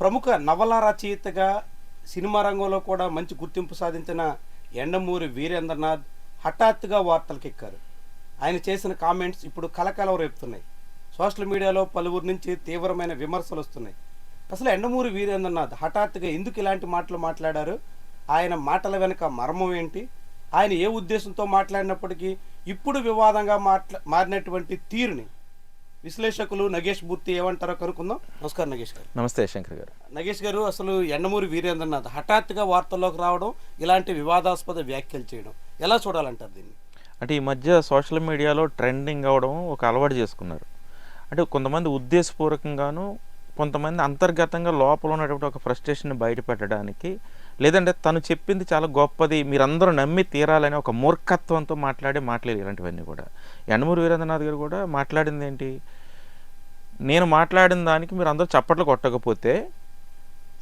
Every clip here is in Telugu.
ప్రముఖ నవల రచయితగా సినిమా రంగంలో కూడా మంచి గుర్తింపు సాధించిన యండమూరి వీరేంద్రనాథ్ హఠాత్తుగా వార్తలకెక్కారు. ఆయన చేసిన కామెంట్స్ ఇప్పుడు కలకలం రేపుతున్నాయి. సోషల్ మీడియాలో పలువురు నుంచి తీవ్రమైన విమర్శలు వస్తున్నాయి. అసలు యండమూరి వీరేంద్రనాథ్ హఠాత్తుగా ఎందుకు ఇలాంటి మాటలు మాట్లాడారు? ఆయన మాటల వెనుక మర్మం ఏంటి? ఆయన ఏ ఉద్దేశంతో మాట్లాడినప్పటికీ ఇప్పుడు వివాదంగా మారినటువంటి తీరుని విశ్లేషకులు నగేష్ మూర్తి ఏమంటారో కనుక్కుందాం. నమస్కారం నగేష్ గారు. నమస్తే శంకర్ గారు. నగేష్ గారు, అసలు యండమూరి వీరేంద్రనాథ్ హఠాత్తుగా వార్తల్లోకి రావడం, ఇలాంటి వివాదాస్పద వ్యాఖ్యలు చేయడం ఎలా చూడాలంటారు దీన్ని? అంటే ఈ మధ్య సోషల్ మీడియాలో ట్రెండింగ్ అవడం ఒక అలవాటు చేసుకున్నారు. అంటే కొంతమంది ఉద్దేశపూర్వకంగాను, కొంతమంది అంతర్గతంగా లోపల ఉన్నటువంటి ఒక ఫ్రస్ట్రేషన్ బయటపెట్టడానికి, లేదంటే తను చెప్పింది చాలా గొప్పది మీరందరూ నమ్మి తీరాలని ఒక మూర్ఖత్వంతో మాట్లాడేది ఇలాంటివన్నీ కూడా. యండమూరి వీరేంద్రనాథ్ గారు కూడా మాట్లాడింది ఏంటి? నేను మాట్లాడిన దానికి మీరు అందరూ చప్పట్లు కొట్టకపోతే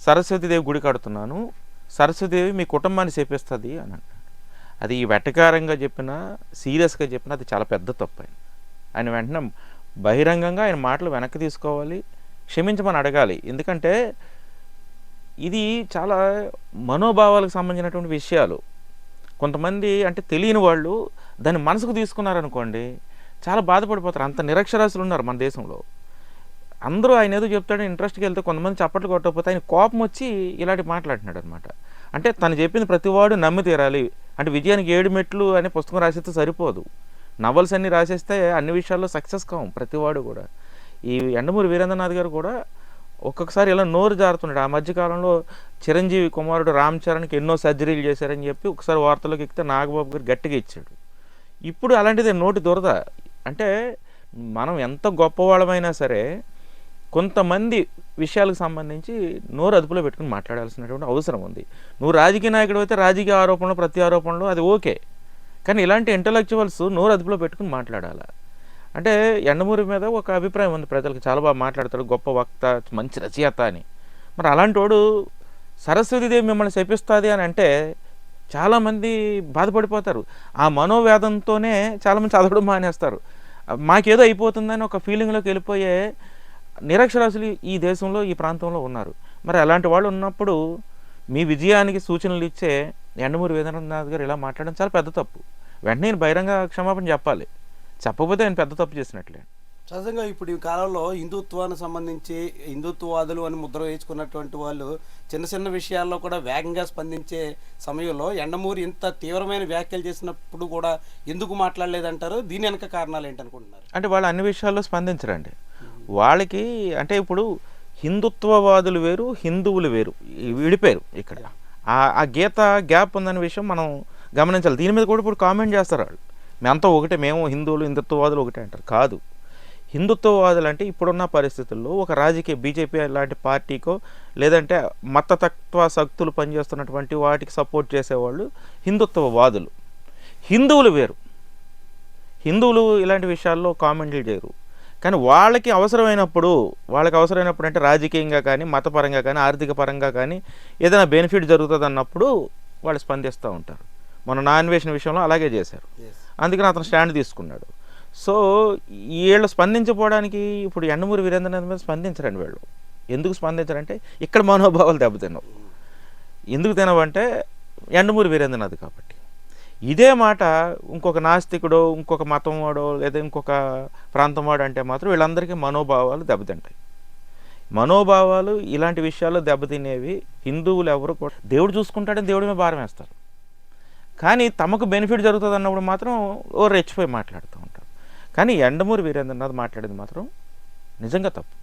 సరస్వతీదేవి గుడి కడుతున్నాను, సరస్వతీదేవి మీ కుటుంబాన్ని చేపిస్తుంది అని అన్నాడు. అది వెటకారంగా చెప్పినా, సీరియస్గా చెప్పినా అది చాలా పెద్ద తప్పు. ఆయన వెంటనే బహిరంగంగా ఆయన మాటలు వెనక్కి తీసుకోవాలి, క్షమించమని అడగాలి. ఎందుకంటే ఇది చాలా మనోభావాలకు సంబంధించినటువంటి విషయాలు. కొంతమంది అంటే తెలియని వాళ్ళు దాన్ని మనసుకు తీసుకున్నారనుకోండి, చాలా బాధపడిపోతారు. అంత నిరక్షరాస్యులు ఉన్నారు మన దేశంలో. అందరూ ఆయన ఏదో చెప్తాడు ఇంట్రెస్ట్కి వెళ్తే కొంతమంది చప్పట్లు కొట్టకపోతే ఆయన కోపం వచ్చి ఇలాంటి మాట్లాడుతున్నాడు అనమాట. అంటే తను చెప్పింది ప్రతివాడు నమ్మి తీరాలి. అంటే విజయానికి 7 మెట్లు అనే పుస్తకం రాసేస్తే సరిపోదు. నవల్స్ అన్నీ రాసేస్తే అన్ని విషయాల్లో సక్సెస్ కావు ప్రతివాడు కూడా. ఈ యండమూరి వీరేంద్రనాథ్ గారు కూడా ఒక్కొక్కసారి ఇలా నోరు జారుతున్నాడు. ఆ మధ్యకాలంలో చిరంజీవి కుమారుడు రామ్ చరణ్కి ఎన్నో సర్జరీలు చేశారని చెప్పి ఒకసారి వార్తలోకి ఎక్కితే నాగబాబు గారు గట్టిగా ఇచ్చాడు. ఇప్పుడు అలాంటిది నోటి దురద. అంటే మనం ఎంత గొప్పవాళ్ళమైనా సరే కొంతమంది విషయాలకు సంబంధించి నోరు అదుపులో పెట్టుకుని మాట్లాడాల్సినటువంటి అవసరం ఉంది. నువ్వు రాజకీయ నాయకుడు అయితే రాజకీయ ఆరోపణలు, ప్రతి ఆరోపణలు అది ఓకే. కానీ ఇలాంటి ఇంటలెక్చువల్స్ నోరు అదుపులో పెట్టుకుని మాట్లాడాలి. అంటే యండమూరి మీద ఒక అభిప్రాయం ఉంది ప్రజలకు, చాలా బాగా మాట్లాడతాడు, గొప్ప వక్త, మంచి రచయిత అని. మరి అలాంటి వాడు సరస్వతీదేవి మిమ్మల్ని శపిస్తుంది అని అంటే చాలామంది బాధపడిపోతారు. ఆ మనోవేదంతోనే చాలామంది చదవడం మానేస్తారు. మాకేదో అయిపోతుందని ఒక ఫీలింగ్లోకి వెళ్ళిపోయే నిరక్షరాస్యులు ఈ దేశంలో, ఈ ప్రాంతంలో ఉన్నారు. మరి అలాంటి వాళ్ళు ఉన్నప్పుడు మీ విజయానికి సూచనలు ఇచ్చే యండమూరి వీరేంద్రనాథ్ గారు ఇలా మాట్లాడడం చాలా పెద్ద తప్పు. వెంటనే నేను బహిరంగ క్షమాపణ చెప్పాలి. చెప్పకపోతే ఆయన పెద్ద తప్పు చేసినట్లే. సహజంగా ఇప్పుడు ఈ కాలంలో హిందుత్వానికి సంబంధించి హిందుత్వవాదులు అని ముద్ర వేసుకున్నటువంటి వాళ్ళు చిన్న చిన్న విషయాల్లో కూడా వేగంగా స్పందించే సమయంలో యండమూరి ఇంత తీవ్రమైన వ్యాఖ్యలు చేసినప్పుడు కూడా ఎందుకు మాట్లాడలేదంటారు? దీని వెనక కారణాలు ఏంటనుకుంటున్నారు? అంటే వాళ్ళు అన్ని విషయాల్లో స్పందించరండి. వాళ్ళకి అంటే ఇప్పుడు హిందుత్వవాదులు వేరు, హిందువులు వేరు, విడిపోయారు. ఇక్కడ ఆ గీత గ్యాప్ ఉందనే విషయం మనం గమనించాలి. దీని మీద కూడా ఇప్పుడు కామెంట్ చేస్తారు వాళ్ళు, మేమంతా ఒకటే, మేము హిందువులు హిందుత్వవాదులు ఒకటే అంటారు. కాదు, హిందుత్వవాదులు అంటే ఇప్పుడున్న పరిస్థితుల్లో ఒక రాజకీయ బీజేపీ లాంటి పార్టీకో లేదంటే మతతత్వ శక్తులు పనిచేస్తున్నటువంటి వాటికి సపోర్ట్ చేసేవాళ్ళు హిందుత్వవాదులు. హిందువులు వేరు. హిందువులు ఇలాంటి విషయాల్లో కామెంట్లు చేయరు. కానీ వాళ్ళకి అవసరమైనప్పుడు అంటే రాజకీయంగా కానీ, మతపరంగా కానీ, ఆర్థిక పరంగా కానీ ఏదైనా బెనిఫిట్ జరుగుతుంది అన్నప్పుడు వాళ్ళు స్పందిస్తూ ఉంటారు. మన నాన్వేషన్ విషయంలో అలాగే చేశారు. అందుకని అతను స్టాండ్ తీసుకున్నాడు. సో వీళ్ళు స్పందించకపోవడానికి ఇప్పుడు యండమూరి వీరేంద్రనాథ్ మీద స్పందించరండి. వీళ్ళు ఎందుకు స్పందించారంటే ఇక్కడ మనోభావాలు దెబ్బతిన్నావు. ఎందుకు తినవంటే యండమూరి వీరేంద్రనాథ్ కాబట్టి. ఇదే మాట ఇంకొక నాస్తికుడో, ఇంకొక మతం వాడో, లేదా ఇంకొక ప్రాంతం వాడు అంటే మాత్రం వీళ్ళందరికీ మనోభావాలు దెబ్బతింటాయి. మనోభావాలు ఇలాంటి విషయాల్లో దెబ్బతినేవి హిందువులు ఎవరు కూడా దేవుడు చూసుకుంటాడని దేవుడి మీద భారం వేస్తారు. కానీ తమకు బెనిఫిట్ జరుగుతుంది అన్నప్పుడు మాత్రం రెచ్చిపోయి మాట్లాడుతూ ఉంటారు. కానీ యండమూరి వీరేంద్రనాథ్ మాట్లాడేది మాత్రం నిజంగా తప్పు.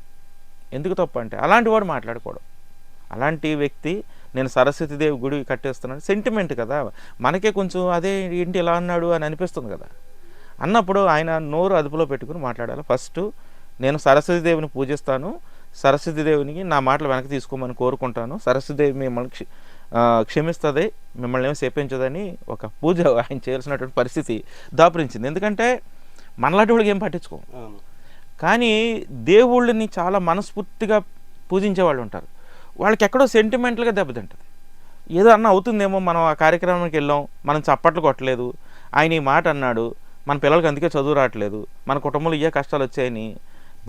ఎందుకు తప్పు అంటే అలాంటి వాడు మాట్లాడుకోవడం. అలాంటి వ్యక్తి నేను సరస్వతీదేవి గుడి కట్టేస్తున్నాను సెంటిమెంట్ కదా, మనకే కొంచెం అదే ఏంటి ఇలా అన్నాడు అని అనిపిస్తుంది కదా. అన్నప్పుడు ఆయన నోరు అదుపులో పెట్టుకుని మాట్లాడాలి. ఫస్ట్ నేను సరస్వతీదేవిని పూజిస్తాను, సరస్వతీదేవిని నా మాటలు వెనక్కి తీసుకోమని కోరుకుంటాను, సరస్వతీదేవి మిమ్మల్ని క్షమిస్తుంది, మిమ్మల్ని ఏమో శపించదని ఒక పూజ ఆయన చేయాల్సినటువంటి పరిస్థితి దాపురించింది. ఎందుకంటే మనలాంటి వాళ్ళకి ఏం పట్టించుకో. కానీ దేవుళ్ళని చాలా మనస్ఫూర్తిగా పూజించే వాళ్ళు ఉంటారు. వాళ్ళకి ఎక్కడో సెంటిమెంటల్గా దెబ్బతింటుంది. ఏదో అన్న అవుతుందేమో, మనం ఆ కార్యక్రమానికి వెళ్ళాం, మనం చప్పట్లు కొట్టలేదు, ఆయన ఈ మాట అన్నాడు, మన పిల్లలకి అందుకే చదువు రావట్లేదు, మన కుటుంబంలో ఇవే కష్టాలు వచ్చాయని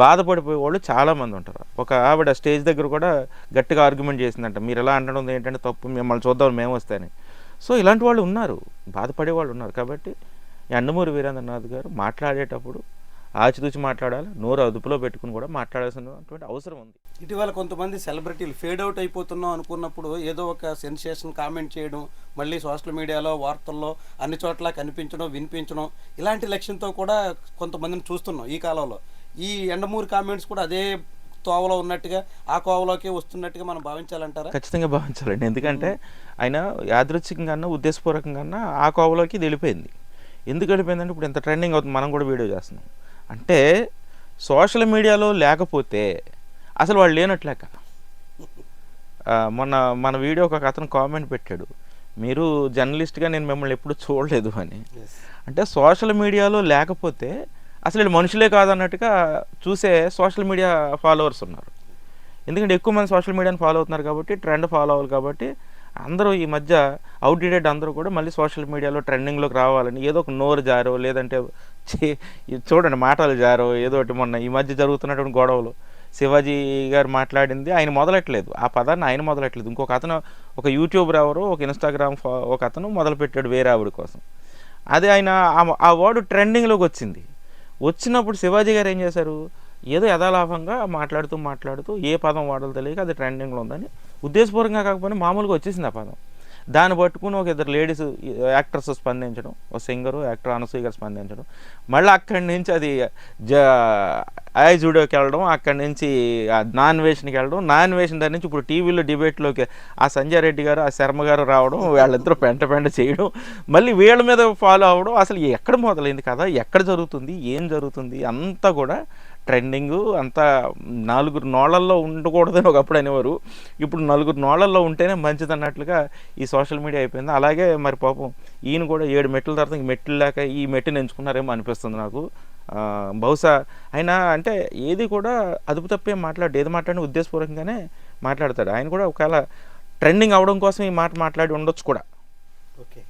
బాధపడిపోయే వాళ్ళు చాలామంది ఉంటారు. ఒక ఆవిడ స్టేజ్ దగ్గర కూడా గట్టిగా ఆర్గ్యుమెంట్ చేసిందంట, మీరు ఎలా అంటడం ఏంటంటే తప్పు, మిమ్మల్ని చూద్దాం మేము వస్తాయని. సో ఇలాంటి వాళ్ళు ఉన్నారు, బాధపడే వాళ్ళు ఉన్నారు. కాబట్టి యండమూరి వీరేంద్రనాథ్ గారు మాట్లాడేటప్పుడు ఆచితూచి మాట్లాడాలి, నోరు అదుపులో పెట్టుకుని కూడా మాట్లాడాల్సినటువంటి అవసరం ఉంది. ఇటీవల కొంతమంది సెలబ్రిటీలు ఫేడ్ అవుట్ అయిపోతున్నాం అనుకున్నప్పుడు ఏదో ఒక సెన్సేషన్ కామెంట్ చేయడం, మళ్ళీ సోషల్ మీడియాలో వార్తల్లో అన్ని చోట్ల కనిపించడం వినిపించడం, ఇలాంటి లక్ష్యంతో కూడా కొంతమందిని చూస్తున్నాం ఈ కాలంలో. ఈ యండమూరి కామెంట్స్ కూడా అదే తోవలో ఉన్నట్టుగా ఆ కోవలోకి వస్తున్నట్టుగా మనం భావించాలంటారా? ఖచ్చితంగా భావించాలండి. ఎందుకంటే ఆయన యాదృచ్ఛికంగా ఉద్దేశపూర్వకంగా ఆ కోవలోకి ఇది వెళ్ళిపోయింది. ఎందుకు వెళ్ళిపోయిందంటే ఇప్పుడు ఎంత ట్రెండింగ్ అవుతుంది, మనం కూడా వీడియో చేస్తున్నాం అంటే సోషల్ మీడియాలో లేకపోతే అసలు వాళ్ళు లేనట్లేక. మొన్న మన వీడియోకి ఒక అతను కామెంట్ పెట్టాడు, మీరు జర్నలిస్ట్గా నేను మిమ్మల్ని ఎప్పుడు చూడలేదు అని. అంటే సోషల్ మీడియాలో లేకపోతే అసలు వీళ్ళు మనుషులే కాదన్నట్టుగా చూసే సోషల్ మీడియా ఫాలోవర్స్ ఉన్నారు. ఎందుకంటే ఎక్కువ మంది సోషల్ మీడియాని ఫాలో అవుతున్నారు కాబట్టి, ట్రెండ్ ఫాలో అవ్వాలి కాబట్టి అందరూ ఈ మధ్య అవుట్డేటెడ్ అందరూ కూడా మళ్ళీ సోషల్ మీడియాలో ట్రెండింగ్లోకి రావాలని ఏదో ఒక నోరు జారో లేదంటే చూడండి మాటలు జారో ఏదో ఒకటి. మొన్న ఈ మధ్య జరుగుతున్నటువంటి గొడవలు శివాజీ గారు మాట్లాడింది ఆయన మొదలెట్టలేదు, ఆ పదాన్ని ఆయన మొదలెట్టలేదు. ఇంకొక అతను, ఒక యూట్యూబర్ ఎవరో, ఒక ఇన్స్టాగ్రామ్ ఒక అతను మొదలుపెట్టాడు వేరే ఆవిడ కోసం. అదే ఆయన ఆ వర్డ్ ట్రెండింగ్లోకి వచ్చినప్పుడు శివాజీ గారు ఏం చేశారు, ఏదో యథాలాభంగా మాట్లాడుతూ ఏ పదం వాడాలో తెలియక అది ట్రెండింగ్లో ఉందని ఉద్దేశపూర్వకంగా కాకపోయినా మామూలుగా వచ్చేసింది ఆ పదం. దాన్ని పట్టుకుని ఒక ఇద్దరు లేడీస్ యాక్టర్స్ స్పందించడం, ఒక సింగరు యాక్టర్ అనసూయ గారు స్పందించడం, మళ్ళీ అక్కడి నుంచి అది ఐ జూడియోకి వెళ్ళడం, అక్కడి నుంచి నాన్ వేషన్కి వెళ్ళడం, నాన్ వేషన్ దాని నుంచి ఇప్పుడు టీవీలో డిబేట్లోకి ఆ సంజయ్ రెడ్డి గారు ఆ శర్మ గారు రావడం, వాళ్ళిద్దరూ పెంట చేయడం, మళ్ళీ వీళ్ళ మీద ఫాలో అవ్వడం. అసలు ఎక్కడ మొదలైంది కదా, ఎక్కడ జరుగుతుంది, ఏం జరుగుతుంది అంతా కూడా ట్రెండింగు. అంతా నలుగురు నోళ్ళల్లో ఉండకూడదని ఒకప్పుడు అనేవారు, ఇప్పుడు నలుగురు నోళ్ళల్లో ఉంటేనే మంచిది అన్నట్లుగా ఈ సోషల్ మీడియా అయిపోయింది. అలాగే మరి పాపం ఈయన కూడా 7 మెట్ల తర్వాత ఇంక మెట్లు లేక ఈ మెట్టుని ఎంచుకున్నారేమో అనిపిస్తుంది నాకు. బహుశా ఆయన అంటే ఏది కూడా అదుపు తప్పేం మాట్లాడు, ఏది మాట్లాడినా ఉద్దేశపూర్వకంగానే మాట్లాడతాడు. ఆయన కూడా ఒకవేళ ట్రెండింగ్ అవడం కోసం ఈ మాట మాట్లాడి ఉండొచ్చు కూడా. ఓకే.